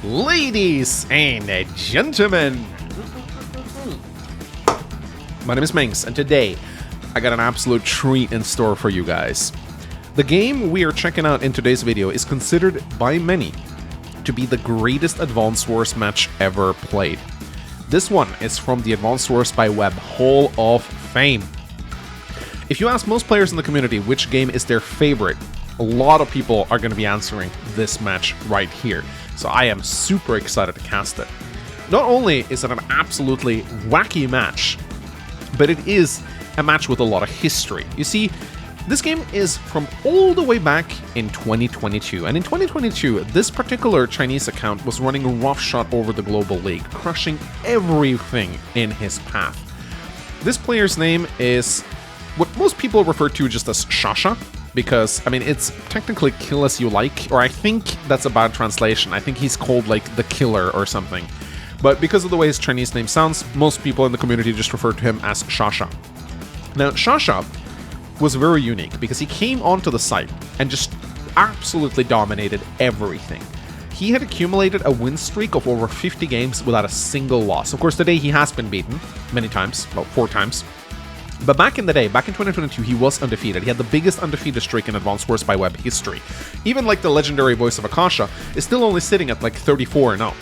Ladies and gentlemen, my name is Mangs, and today I got an absolute treat in store for you guys. The game we are checking out in today's video is considered by many to be the greatest Advance Wars match ever played. This one is from the Advance Wars by Web Hall of Fame. If you ask most players in the community which game is their favorite, a lot of people are going to be answering this match right here. So I am super excited to cast it. Not only is it an absolutely wacky match, but it is a match with a lot of history. You see, this game is from all the way back in 2022, and in 2022, this particular Chinese account was running roughshod over the global league, crushing everything in his path. This player's name is what most people refer to just as Shasha, because, I mean, it's technically kill as you like, or I think that's a bad translation. I think he's called, like, the killer or something. But because of the way his Chinese name sounds, most people in the community just refer to him as Shasha. Now, Shasha was very unique because he came onto the site and just absolutely dominated everything. He had accumulated a win streak of over 50 games without a single loss. Of course, today he has been beaten many times, well, 4 times. But back in the day, back in 2022, he was undefeated. He had the biggest undefeated streak in Advance Wars by Web history. Even like the legendary voice of Akasha is still only sitting at like 34-0.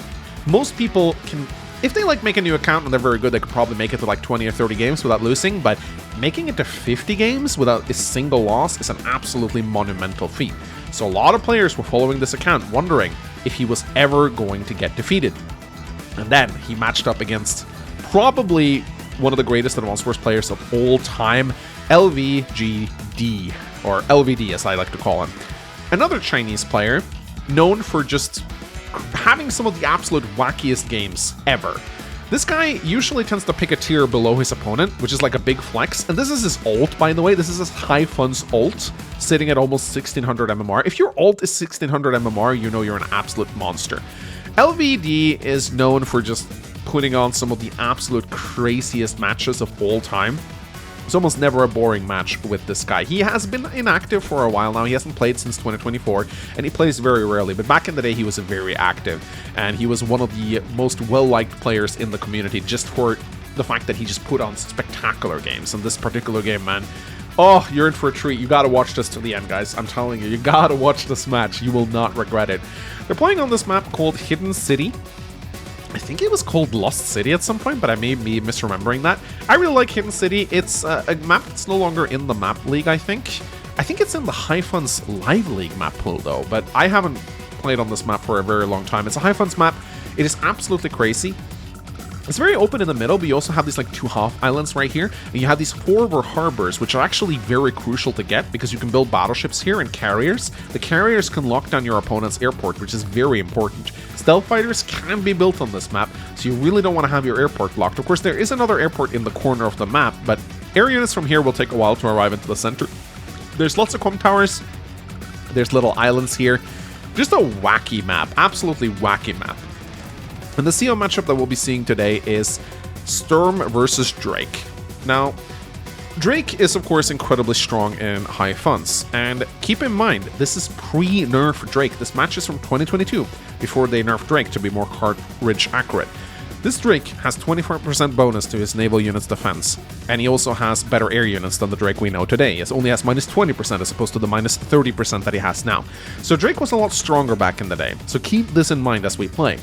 Most people can, if they like make a new account and they're very good, they could probably make it to like 20 or 30 games without losing, but making it to 50 games without a single loss is an absolutely monumental feat. So a lot of players were following this account wondering if he was ever going to get defeated. And then he matched up against probably one of the greatest Advance Wars players of all time, LVGD, or LVD as I like to call him. Another Chinese player known for just having some of the absolute wackiest games ever. This guy usually tends to pick a tier below his opponent, which is like a big flex, and this is his ult, by the way. This is his high funds ult, sitting at almost 1600 MMR. If your ult is 1600 MMR, you know you're an absolute monster. LVD is known for just putting on some of the absolute craziest matches of all time. It's almost never a boring match with this guy. He has been inactive for a while now. He hasn't played since 2024, and he plays very rarely. But back in the day, he was very active, and he was one of the most well-liked players in the community just for the fact that he just put on spectacular games. And this particular game, man, oh, you're in for a treat. You gotta watch this to the end, guys. I'm telling you, you gotta watch this match. You will not regret it. They're playing on this map called Hidden City. I think it was called Lost City at some point, but I may be misremembering that. I really like Hidden City. It's a map that's no longer in the map league, I think. I think it's in the High Funds Live League map pool, though, but I haven't played on this map for a very long time. It's a High Funds map. It is absolutely crazy. It's very open in the middle, but you also have these like 2 half islands right here, and you have these forward harbors, which are actually very crucial to get because you can build battleships here and carriers. The carriers can lock down your opponent's airport, which is very important. Stealth fighters can be built on this map, so you really don't want to have your airport blocked. Of course, there is another airport in the corner of the map, but air units from here will take a while to arrive into the center. There's lots of comm towers. There's little islands here. Just a wacky map, absolutely wacky map. And the CO matchup that we'll be seeing today is Sturm versus Drake. Now, Drake is, of course, incredibly strong in high funds. And keep in mind, this is pre-nerf Drake. This match is from 2022, before they nerfed Drake to be more cartridge accurate. This Drake has 24% bonus to his naval unit's defense, and he also has better air units than the Drake we know today. He only has minus 20% as opposed to the minus 30% that he has now. So Drake was a lot stronger back in the day, so keep this in mind as we play.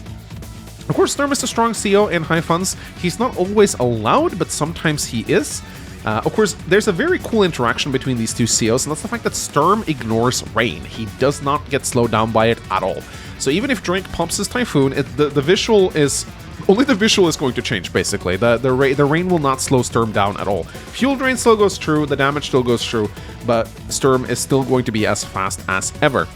Of course, Sturm is a strong CO in high funds. He's not always allowed, but sometimes he is. Of course, there's a very cool interaction between these two COs, and that's the fact that Sturm ignores rain. He does not get slowed down by it at all. So even if Drake pumps his Typhoon, the visual is... Only the visual is going to change, basically. The rain will not slow Sturm down at all. Fuel drain still goes through, the damage still goes through, but Sturm is still going to be as fast as ever.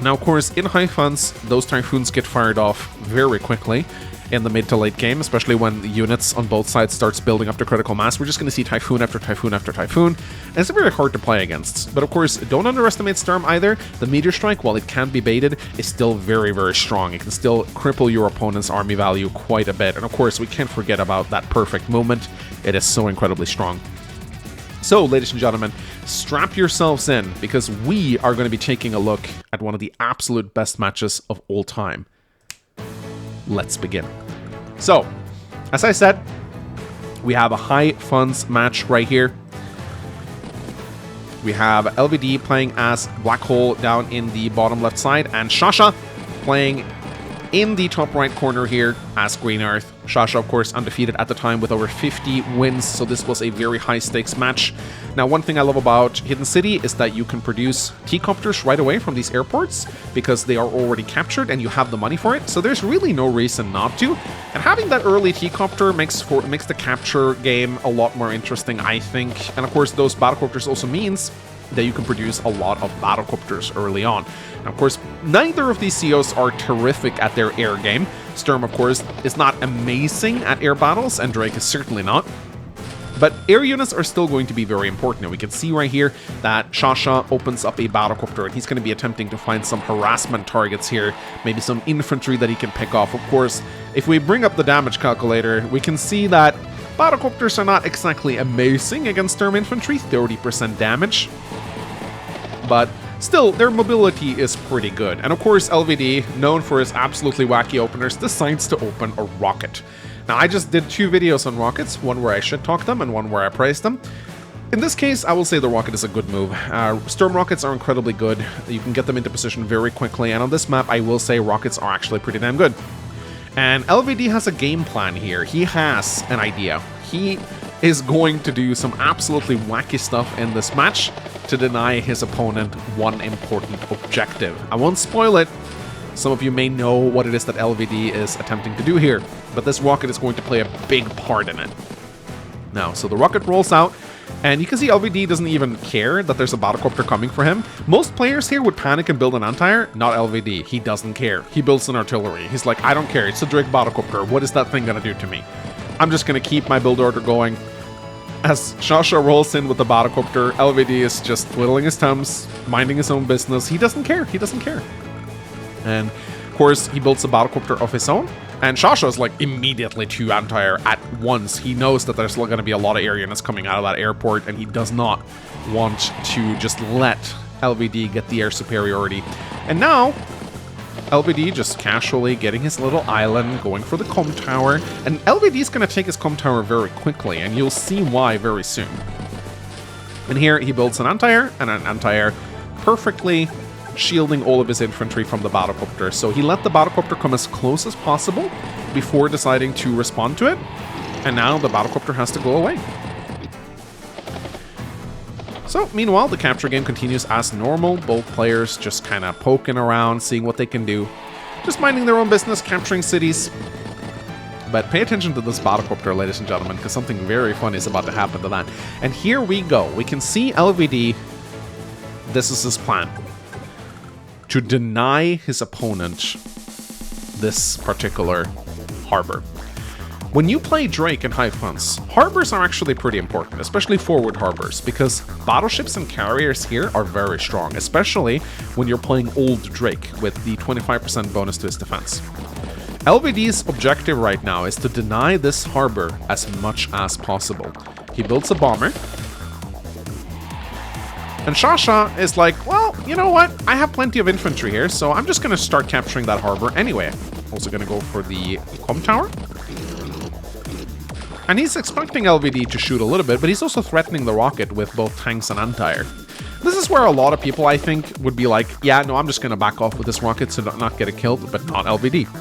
Now, of course, in high funds, those Typhoons get fired off very quickly in the mid to late game, especially when the units on both sides starts building up to critical mass. We're just going to see Typhoon after Typhoon after Typhoon, and it's very hard to play against. But of course, don't underestimate Sturm either. The Meteor Strike, while it can be baited, is still very, very strong. It can still cripple your opponent's army value quite a bit. And of course, we can't forget about that perfect movement. It is so incredibly strong. So, ladies and gentlemen, strap yourselves in, because we are going to be taking a look at one of the absolute best matches of all time. let's begin. So, as I said, we have a high funds match right here. We have LVD playing as Black Hole down in the bottom left side, and Shasha playing in the top right corner here as Green Earth. Shasha, of course, undefeated at the time with over 50 wins, so this was a very high-stakes match. Now, one thing I love about Hidden City is that you can produce T-copters right away from these airports because they are already captured and you have the money for it, so there's really no reason not to. And having that early T-copter makes the capture game a lot more interesting, I think. And of course, those battlecopters also means that you can produce a lot of battlecopters early on. Now, of course, neither of these COs are terrific at their air game. Sturm, of course, is not amazing at air battles, and Drake is certainly not. But air units are still going to be very important. And we can see right here that Shasha opens up a battlecopter, and he's going to be attempting to find some harassment targets here, maybe some infantry that he can pick off. Of course, if we bring up the damage calculator, we can see that battlecopters are not exactly amazing against Sturm infantry, 30% damage. But still, their mobility is pretty good. And of course, LVD, known for his absolutely wacky openers, decides to open a rocket. Now, I just did 2 videos on rockets, one where I shit-talked them and one where I praised them. In this case, I will say the rocket is a good move. Sturm rockets are incredibly good. You can get them into position very quickly, and on this map, I will say rockets are actually pretty damn good. And LVD has a game plan here. He has an idea. He is going to do some absolutely wacky stuff in this match to deny his opponent one important objective. I won't spoil it. Some of you may know what it is that LVD is attempting to do here, but this rocket is going to play a big part in it. Now, so the rocket rolls out, and you can see LVD doesn't even care that there's a battlecopter coming for him. Most players here would panic and build an anti-air. Not LVD. He doesn't care. He builds an artillery. He's like, I don't care. It's a Drake battlecopter. What is that thing gonna do to me? I'm just gonna keep my build order going. As Shasha rolls in with the battlecopter, LVD is just twiddling his thumbs, minding his own business. He doesn't care. He doesn't care. And of course, he builds a battlecopter of his own. And Shasha is like immediately 2 anti-air at once. He knows that there's going to be a lot of air units coming out of that airport, and he does not want to just let LVD get the air superiority. And now, LVD just casually getting his little island, going for the comm tower. And LVD is going to take his comm tower very quickly, and you'll see why very soon. And here he builds an anti-air and an anti-air, perfectly shielding all of his infantry from the battlecopter. So he let the battlecopter come as close as possible before deciding to respond to it. And now the battlecopter has to go away. So, meanwhile, the capture game continues as normal. Both players just kind of poking around, seeing what they can do. Just minding their own business, capturing cities. But pay attention to this battlecopter, ladies and gentlemen, because something very fun is about to happen to that. And here we go. We can see LVD. This is his plan. To deny his opponent this particular harbor. When you play Drake in high funds, harbors are actually pretty important, especially forward harbors, because battleships and carriers here are very strong, especially when you're playing old Drake with the 25% bonus to his defense. LVD's objective right now is to deny this harbor as much as possible. He builds a bomber. And Shasha is like, well, you know what? I have plenty of infantry here, so I'm just going to start capturing that harbor anyway. Also going to go for the comm tower. And he's expecting LVD to shoot a little bit, but he's also threatening the rocket with both tanks and anti-air. This is where a lot of people, I think, would be like, yeah, no, I'm just going to back off with this rocket to not get it killed, but not LVD.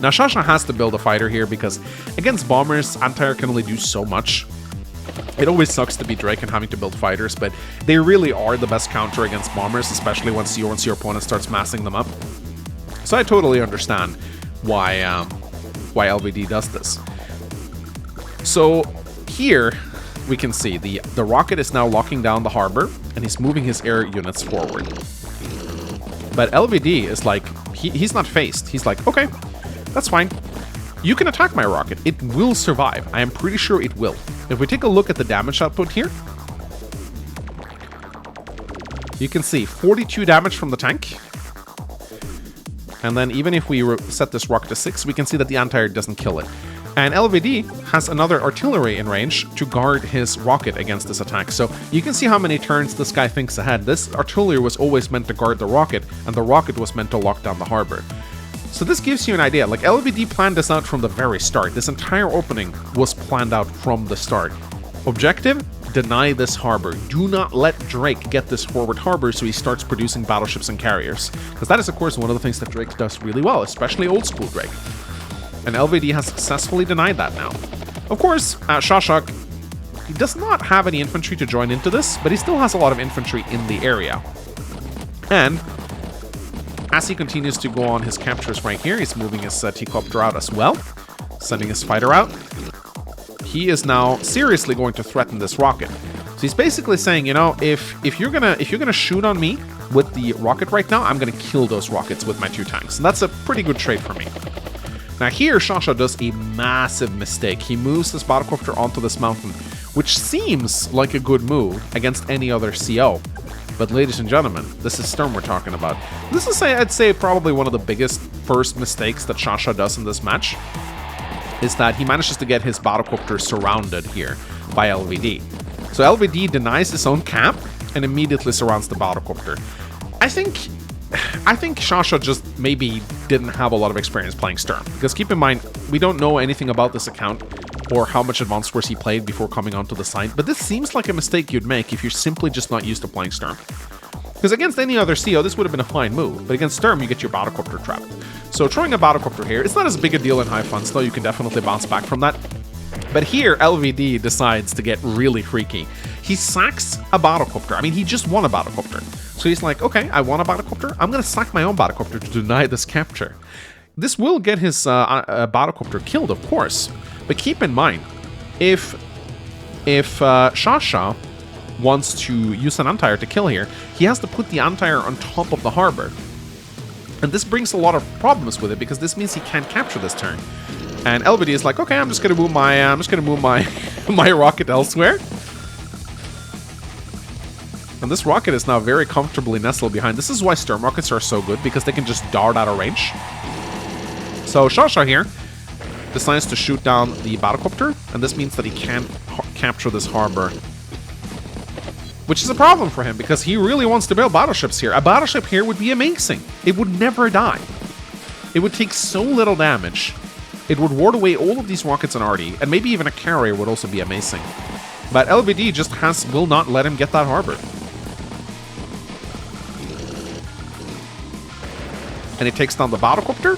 Now, Shasha has to build a fighter here because against bombers, anti-air can only do so much. It always sucks to be Drake and having to build fighters, but they really are the best counter against bombers, especially once your opponent starts massing them up. So I totally understand why LVD does this. So here we can see the rocket is now locking down the harbor, and he's moving his air units forward. But LVD is like, he's not phased. He's like, okay, that's fine. You can attack my rocket. It will survive. I am pretty sure it will. If we take a look at the damage output here, you can see 42 damage from the tank. And then even if we set this rocket to 6, we can see that the anti-air doesn't kill it. And LVD has another artillery in range to guard his rocket against this attack. So you can see how many turns this guy thinks ahead. This artillery was always meant to guard the rocket, and the rocket was meant to lock down the harbor. So this gives you an idea. Like, LVD planned this out from the very start. This entire opening was planned out from the start. Objective: deny this harbor. Do not let Drake get this forward harbor so he starts producing battleships and carriers. Because that is, of course, one of the things that Drake does really well, especially old school Drake. And LVD has successfully denied that now. Of course, Shashak, he does not have any infantry to join into this, but he still has a lot of infantry in the area. And as he continues to go on his captures right here, he's moving his T-copter out as well, sending his fighter out. He is now seriously going to threaten this rocket. So he's basically saying, you know, if you're gonna shoot on me with the rocket right now, I'm gonna kill those rockets with my 2 tanks. And that's a pretty good trade for me. Now here, Shasha does a massive mistake. He moves this battlecopter onto this mountain, which seems like a good move against any other CO. But ladies and gentlemen, this is Sturm we're talking about. This is, I'd say, probably one of the biggest first mistakes that Shasha does in this match, is that he manages to get his battlecopter surrounded here by LVD. So LVD denies his own cap and immediately surrounds the battlecopter. I think Shasha just maybe didn't have a lot of experience playing Sturm, because keep in mind, we don't know anything about this account or how much Advanced Wars he played before coming onto the site, but this seems like a mistake you'd make if you're simply just not used to playing Sturm. Because against any other CO, this would have been a fine move, but against Sturm, you get your battlecopter trapped. So throwing a battlecopter here, it's not as big a deal in high funds, though you can definitely bounce back from that. But here, LVD decides to get really freaky. He sacks a battlecopter. I mean, he just won a battlecopter. So he's like, okay, I won a battlecopter. I'm going to sack my own battlecopter to deny this capture. This will get his battlecopter killed, of course. But keep in mind, if Shasha wants to use an anti-air to kill here, he has to put the anti-air on top of the harbor. And this brings a lot of problems with it, because this means he can't capture this turn. And LVD is like, okay, I'm just gonna move my my rocket elsewhere. And this rocket is now very comfortably nestled behind. This is why Sturm rockets are so good, because they can just dart out of range. So Shasha here decides to shoot down the battlecopter, and this means that he can't capture this harbor. Which is a problem for him, because he really wants to build battleships here. A battleship here would be amazing. It would never die. It would take so little damage. It would ward away all of these rockets and arty, and maybe even a carrier would also be amazing. But LVD just will not let him get that harbor. And he takes down the battlecopter.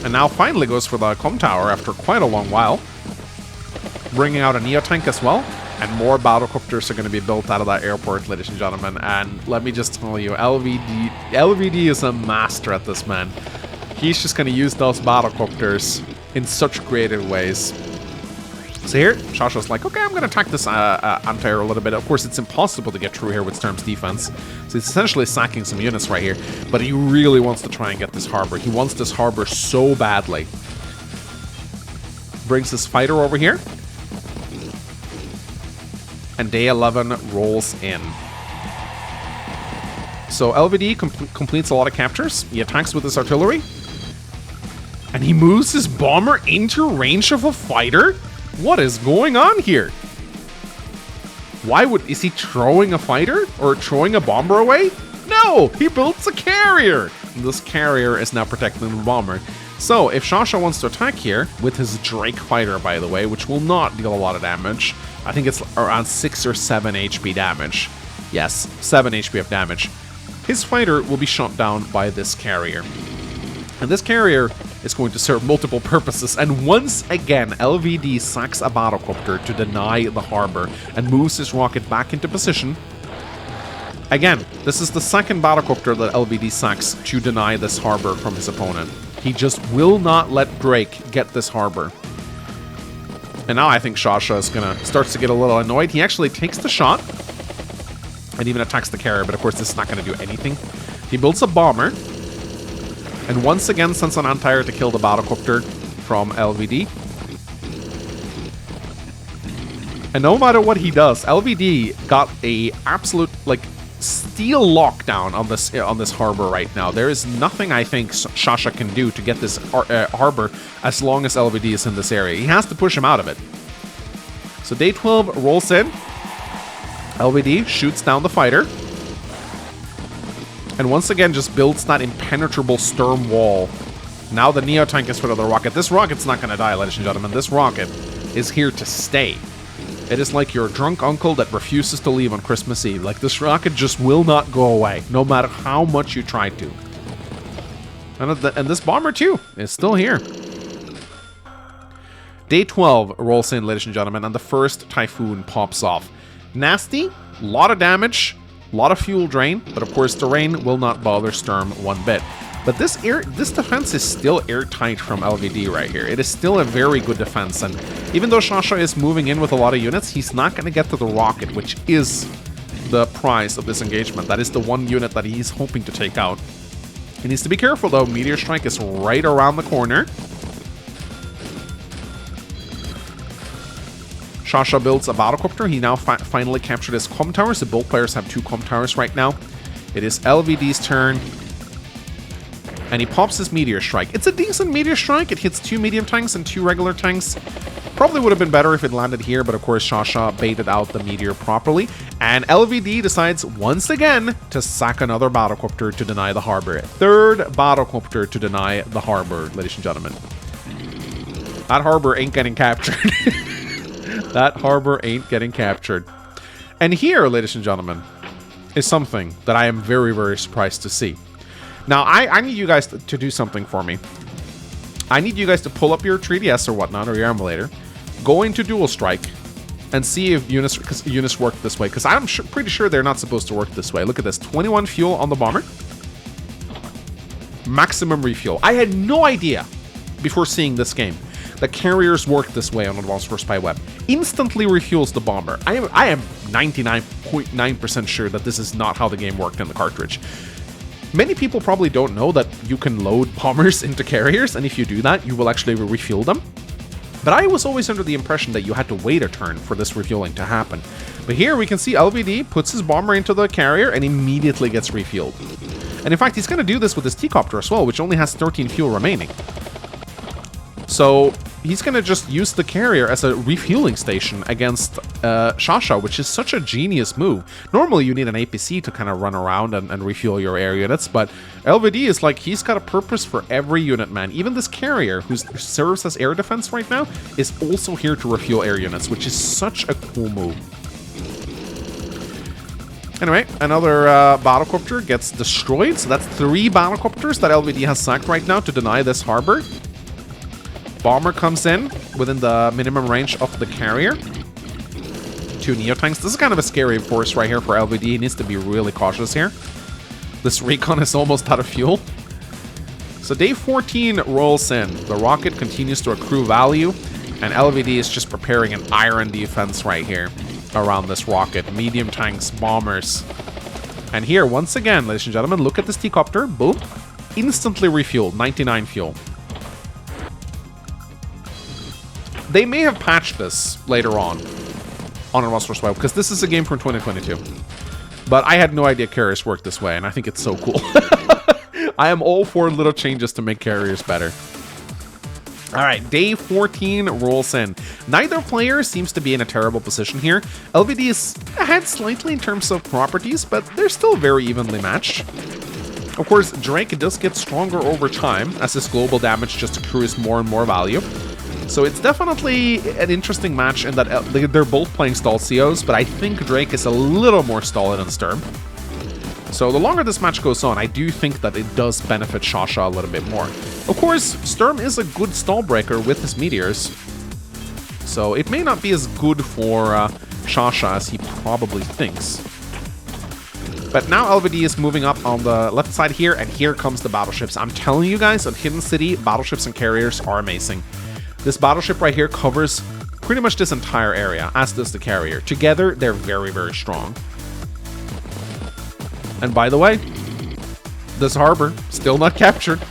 And now finally goes for the comm tower after quite a long while. Bringing out a Neo tank as well. And more battlecopters are going to be built out of that airport, ladies and gentlemen. And let me just tell you, LVD is a master at this, man. He's just going to use those battlecopters in such creative ways. So here, Shasha's like, okay, I'm going to attack this anti-air a little bit. Of course, it's impossible to get through here with Sturm's defense. So he's essentially sacking some units right here. But he really wants to try and get this harbor. He wants this harbor so badly. Brings his fighter over here. And day 11 rolls in. So LVD completes a lot of captures. He attacks with his artillery. And he moves his bomber into range of a fighter? What is going on here? Is he throwing a fighter? Or throwing a bomber away? No! He builds a carrier! And this carrier is now protecting the bomber. So, if Shasha wants to attack here, with his Drake fighter, by the way, which will not deal a lot of damage, I think it's around 6 or 7 HP damage. Yes, 7 HP of damage. His fighter will be shot down by this carrier. And this carrier is going to serve multiple purposes, and once again, LVD sacks a battlecopter to deny the harbor, and moves his rocket back into position. Again, this is the second battlecopter that LVD sacks to deny this harbor from his opponent. He just will not let Drake get this harbor. And now I think Shasha starts to get a little annoyed. He actually takes the shot, and even attacks the carrier, but of course this is not going to do anything. He builds a bomber, and once again sends an anti-air to kill the battlecopter from LVD. And no matter what he does, LVD got a absolute, like, steel lockdown on this harbor right now. There is nothing I think Shasha can do to get this harbor as long as LVD is in this area. He has to push him out of it. So day 12 rolls in. LVD shoots down the fighter. And once again, just builds that impenetrable Sturm wall. Now the Neo tank is rid of the rocket. This rocket's not going to die, ladies and gentlemen. This rocket is here to stay. It is like your drunk uncle that refuses to leave on Christmas Eve. Like, this rocket just will not go away, no matter how much you try to. And this bomber, too, is still here. Day 12 rolls in, ladies and gentlemen, and the first Typhoon pops off. Nasty, a lot of damage, a lot of fuel drain, but of course the rain will not bother Sturm one bit. But this defense is still airtight from LVD right here. It is still a very good defense, and even though Shasha is moving in with a lot of units, he's not going to get to the rocket, which is the prize of this engagement. That is the one unit that he's hoping to take out. He needs to be careful, though. Meteor Strike is right around the corner. Shasha builds a battlecopter. He now finally captured his comm towers. The both players have 2 comm towers right now. It is LVD's turn. And he pops his Meteor Strike. It's a decent Meteor Strike. It hits 2 medium tanks and 2 regular tanks. Probably would have been better if it landed here, but of course Shasha baited out the Meteor properly. And LVD decides once again to sack another battlecopter to deny the harbor. 3rd battlecopter to deny the harbor, ladies and gentlemen. That harbor ain't getting captured. That harbor ain't getting captured. And here, ladies and gentlemen, is something that I am very, very surprised to see. Now, I need you guys to do something for me. I need you guys to pull up your 3DS or whatnot, or your emulator, go into Dual Strike, and see if units work this way, because I'm pretty sure they're not supposed to work this way. Look at this, 21 fuel on the bomber. Maximum refuel. I had no idea before seeing this game that carriers work this way on Advanced Warfare Spy Web. Instantly refuels the bomber. I am 99.9% sure that this is not how the game worked in the cartridge. Many people probably don't know that you can load bombers into carriers, and if you do that, you will actually refuel them. But I was always under the impression that you had to wait a turn for this refueling to happen. But here we can see LVD puts his bomber into the carrier and immediately gets refueled. And in fact, he's going to do this with his T-Copter as well, which only has 13 fuel remaining. So he's going to just use the carrier as a refueling station against Shasha, which is such a genius move. Normally you need an APC to kind of run around and refuel your air units, but LVD is like, he's got a purpose for every unit, man. Even this carrier, who serves as air defense right now, is also here to refuel air units, which is such a cool move. Anyway, another battlecopter gets destroyed, so that's 3 battlecopters that LVD has sacked right now to deny this harbor. Bomber comes in within the minimum range of the carrier. 2 Neo tanks. This is kind of a scary force right here for LVD. He needs to be really cautious here. This recon is almost out of fuel. So day 14 rolls in. The rocket continues to accrue value, and LVD is just preparing an iron defense right here around this rocket. Medium tanks, bombers. And here, once again, ladies and gentlemen, look at this T-Copter. Boom. Instantly refueled. 99 fuel. They may have patched this later on Advanced Warfare, because this is a game from 2022. But I had no idea carriers work this way, and I think it's so cool. I am all for little changes to make carriers better. Alright, day 14 rolls in. Neither player seems to be in a terrible position here. LVD is ahead slightly in terms of properties, but they're still very evenly matched. Of course, Drake does get stronger over time as his global damage just accrues more and more value. So it's definitely an interesting match in that they're both playing stalled COs, but I think Drake is a little more stalled than Sturm. So the longer this match goes on, I do think that it does benefit Shasha a little bit more. Of course, Sturm is a good stall breaker with his meteors, so it may not be as good for Shasha as he probably thinks. But now LVD is moving up on the left side here, and here comes the battleships. I'm telling you guys, on Hidden City, battleships and carriers are amazing. This battleship right here covers pretty much this entire area, as does the carrier. Together, they're very, very strong. And by the way, this harbor, still not captured.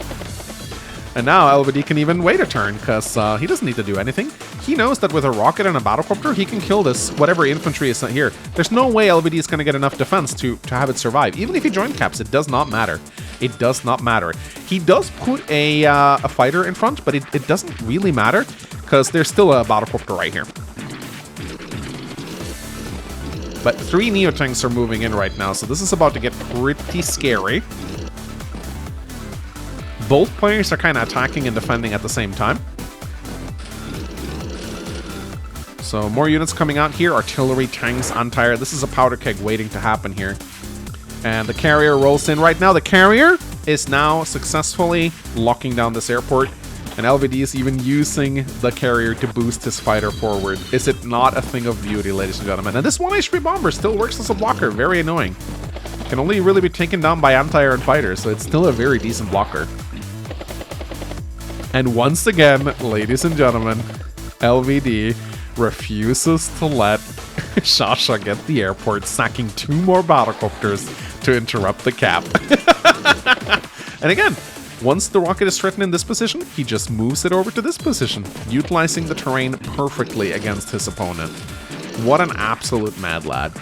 And now LVD can even wait a turn, because he doesn't need to do anything. He knows that with a rocket and a battlecopter, he can kill this, whatever infantry is here. There's no way LVD is going to get enough defense to have it survive. Even if he joint caps, it does not matter. It does not matter. He does put a fighter in front, but it doesn't really matter, because there's still a battlecopter right here. But 3 Neotanks are moving in right now, so this is about to get pretty scary. Both players are kind of attacking and defending at the same time. So more units coming out here. Artillery, tanks, anti-air. This is a powder keg waiting to happen here. And the carrier rolls in right now. The carrier is now successfully locking down this airport. And LVD is even using the carrier to boost his fighter forward. Is it not a thing of beauty, ladies and gentlemen? And this 1 HP bomber still works as a blocker. Very annoying. Can only really be taken down by anti-air and fighters, so it's still a very decent blocker. And once again, ladies and gentlemen, LVD refuses to let Shasha get the airport, sacking 2 more battlecopters to interrupt the cap. And again, once the rocket is threatened in this position, he just moves it over to this position, utilizing the terrain perfectly against his opponent. What an absolute mad lad.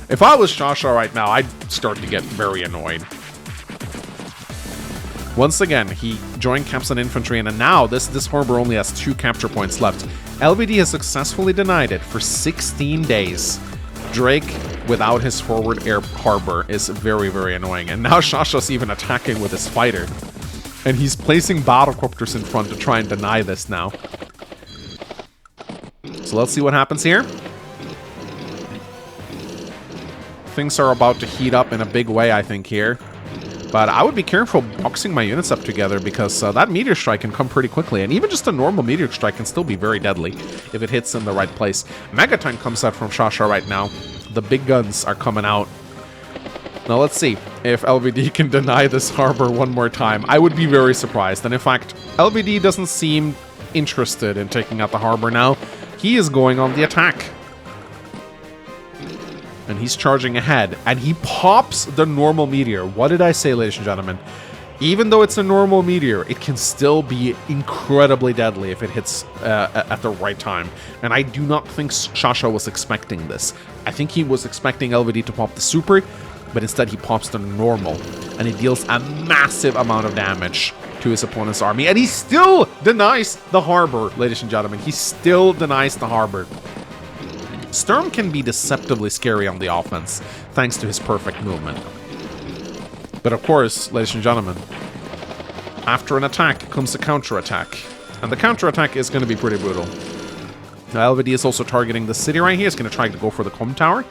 If I was Shasha right now, I'd start to get very annoyed. Once again, he joined caps and infantry, and now this harbor only has 2 capture points left. LVD has successfully denied it for 16 days. Drake, without his forward air harbor, is very, very annoying. And now Shasha's even attacking with his fighter. And he's placing battlecopters in front to try and deny this now. So let's see what happens here. Things are about to heat up in a big way, I think, here. But I would be careful boxing my units up together, because that meteor strike can come pretty quickly. And even just a normal meteor strike can still be very deadly if it hits in the right place. Megatank comes out from Shasha right now. The big guns are coming out. Now let's see if LVD can deny this harbor one more time. I would be very surprised. And in fact, LVD doesn't seem interested in taking out the harbor now. He is going on the attack. And he's charging ahead. And he pops the normal meteor. What did I say, ladies and gentlemen? Even though it's a normal meteor, it can still be incredibly deadly if it hits at the right time. And I do not think Shasha was expecting this. I think he was expecting LVD to pop the super, but instead he pops the normal. And he deals a massive amount of damage to his opponent's army. And he still denies the harbor, ladies and gentlemen. He still denies the harbor. Sturm can be deceptively scary on the offense, thanks to his perfect movement. But of course, ladies and gentlemen, after an attack comes a counterattack. And the counterattack is going to be pretty brutal. Now, LVD is also targeting the city right here. He's going to try to go for the comm tower.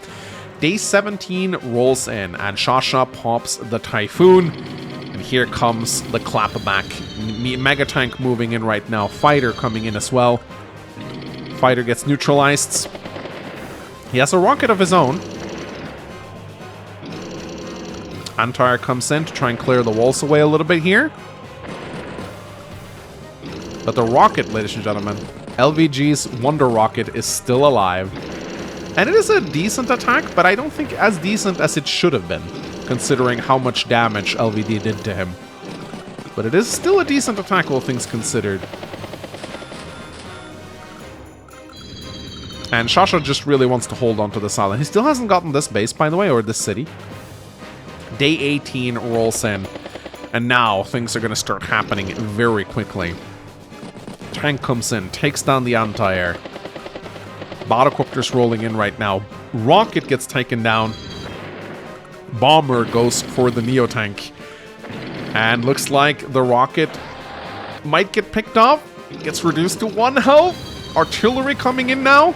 Day 17 rolls in, and Shasha pops the Typhoon. And here comes the clapback. Megatank moving in right now. Fighter coming in as well. Fighter gets neutralized. He has a rocket of his own. Antar comes in to try and clear the walls away a little bit here. But the rocket, ladies and gentlemen, LVG's Wonder Rocket is still alive. And it is a decent attack, but I don't think as decent as it should have been, considering how much damage LVD did to him. But it is still a decent attack, all things considered. And Shasha just really wants to hold on to this island. He still hasn't gotten this base, by the way, or this city. Day 18 rolls in, and now things are going to start happening very quickly. Tank comes in, takes down the anti-air. Battlecopter's rolling in right now. Rocket gets taken down. Bomber goes for the Neotank. And looks like the rocket might get picked off. Gets reduced to 1 health. Artillery coming in now.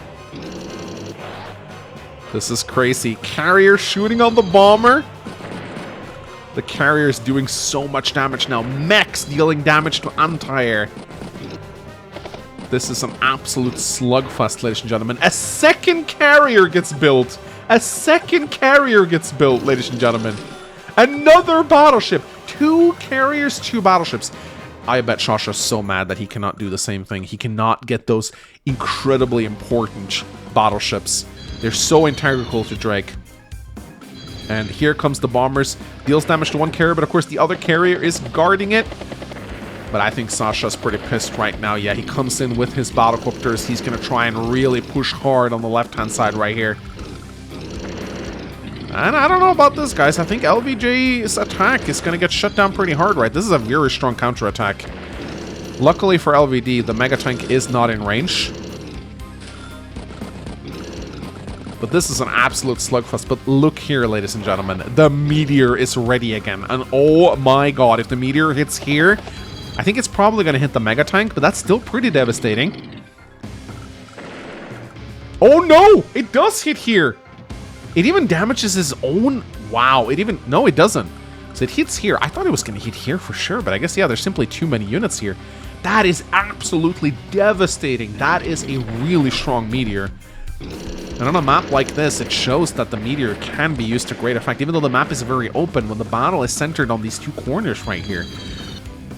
This is crazy. Carrier shooting on the bomber. The carrier is doing so much damage now. Mechs dealing damage to anti-air. This is an absolute slugfest, ladies and gentlemen. A second carrier gets built. A second carrier gets built, ladies and gentlemen. Another battleship. 2 carriers, 2 battleships. I bet Shasha's so mad that he cannot do the same thing. He cannot get those incredibly important battleships. They're so integral to Drake. And here comes the bombers. Deals damage to 1 carrier, but of course the other carrier is guarding it. But I think Sasha's pretty pissed right now. Yeah, he comes in with his battlecopters. He's going to try and really push hard on the left-hand side right here. And I don't know about this, guys. I think LVJ's attack is going to get shut down pretty hard, right? This is a very strong counterattack. Luckily for LVD, the Megatank is not in range. But this is an absolute slugfest. But look here, ladies and gentlemen. The meteor is ready again. And oh my god, if the meteor hits here, I think it's probably going to hit the mega tank, but that's still pretty devastating. Oh no! It does hit here! It even damages his own... Wow, it even... No, it doesn't. So it hits here. I thought it was going to hit here for sure, but I guess, yeah, there's simply too many units here. That is absolutely devastating. That is a really strong meteor. And on a map like this, it shows that the meteor can be used to great effect, even though the map is very open. When the battle is centered on these two corners right here,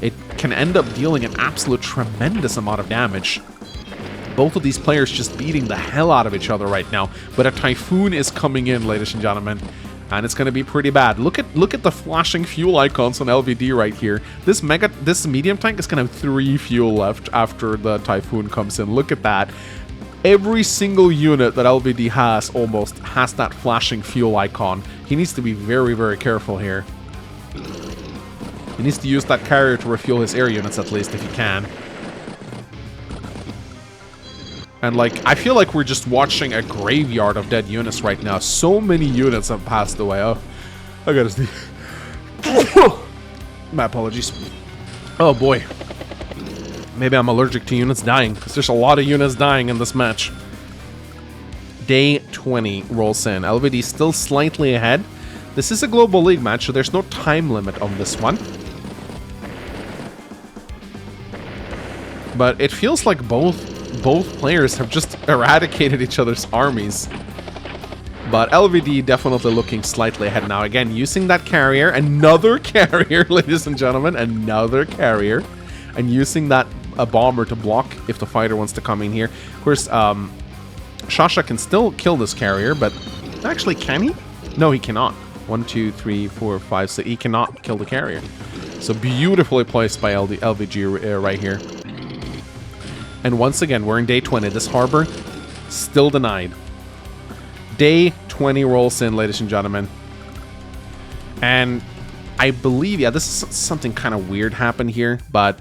it can end up dealing an absolute tremendous amount of damage. Both of these players just beating the hell out of each other right now. But a typhoon is coming in, ladies and gentlemen, and it's going to be pretty bad. Look at the flashing fuel icons on LVD right here. This medium tank is going to have 3 fuel left after the typhoon comes in. Look at that. Every single unit that LVD has almost has that flashing fuel icon. He needs to be very, very careful here. He needs to use that carrier to refuel his air units at least if he can. And like, I feel like we're just watching a graveyard of dead units right now. So many units have passed away. Oh, I gotta see. My apologies. Oh boy. Maybe I'm allergic to units dying, because there's a lot of units dying in this match. Day 20 rolls in. LVD still slightly ahead. This is a Global League match, so there's no time limit on this one. But it feels like both players have just eradicated each other's armies. But LVD definitely looking slightly ahead now. Again, using that carrier. Another carrier, ladies and gentlemen. Another carrier. And using that bomber to block if the fighter wants to come in here. Of course, Shasha can still kill this carrier, but actually, can he? No, he cannot. 1, 2, 3, 4, 5, 6. He cannot kill the carrier. So beautifully placed by LVG right here. And once again, we're in day 20. This harbor, still denied. Day 20 rolls in, ladies and gentlemen. And I believe, yeah, this is something kind of weird happened here, but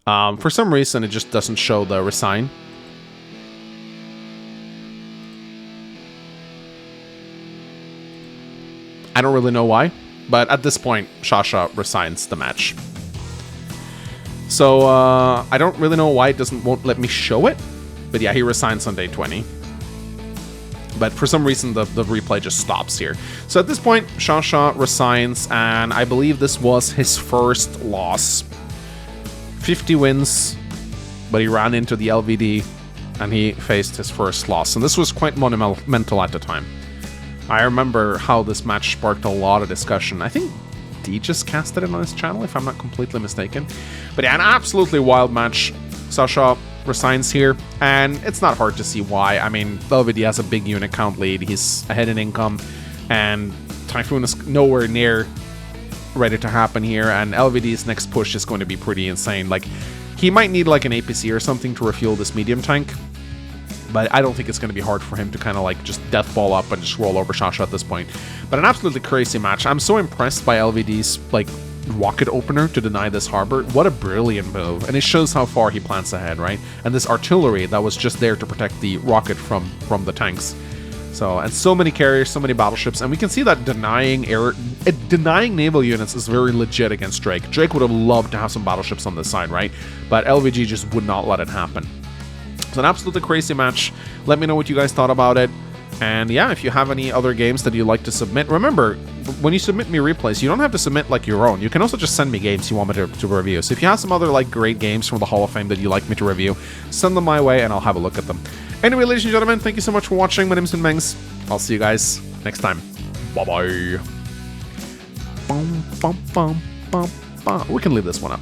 for some reason, it just doesn't show the resign. I don't really know why, but at this point, Shasha resigns the match. So, I don't really know why it won't let me show it. But yeah, he resigns on day 20. But for some reason, the replay just stops here. So at this point, Shasha resigns, and I believe this was his first loss. 50 wins, but he ran into the LVD, and he faced his first loss. And this was quite monumental at the time. I remember how this match sparked a lot of discussion. I think D just casted it on his channel, if I'm not completely mistaken. But yeah, an absolutely wild match. Shasha resigns here, and it's not hard to see why. I mean, LVD has a big unit count lead, he's ahead in income, and Typhoon is nowhere near ready to happen here, and LVD's next push is going to be pretty insane. Like, he might need like an APC or something to refuel this medium tank, but I don't think it's going to be hard for him to kind of like just deathball up and just roll over Shasha at this point. But an absolutely crazy match. I'm so impressed by LVD's like rocket opener to deny this harbor. What a brilliant move. And it shows how far he plans ahead, right? And this artillery that was just there to protect the rocket from the tanks. So, and so many carriers, so many battleships, and we can see that denying naval units is very legit against Drake. Drake would have loved to have some battleships on this side, right? But LVG just would not let it happen. It's an absolutely crazy match. Let me know what you guys thought about it. And yeah, if you have any other games that you'd like to submit, remember, when you submit me replays, you don't have to submit like your own. You can also just send me games you want me to review. So if you have some other like great games from the Hall of Fame that you'd like me to review, send them my way and I'll have a look at them. Anyway, ladies and gentlemen, thank you so much for watching. My name's Mangs. I'll see you guys next time. Bye-bye. We can leave this one up.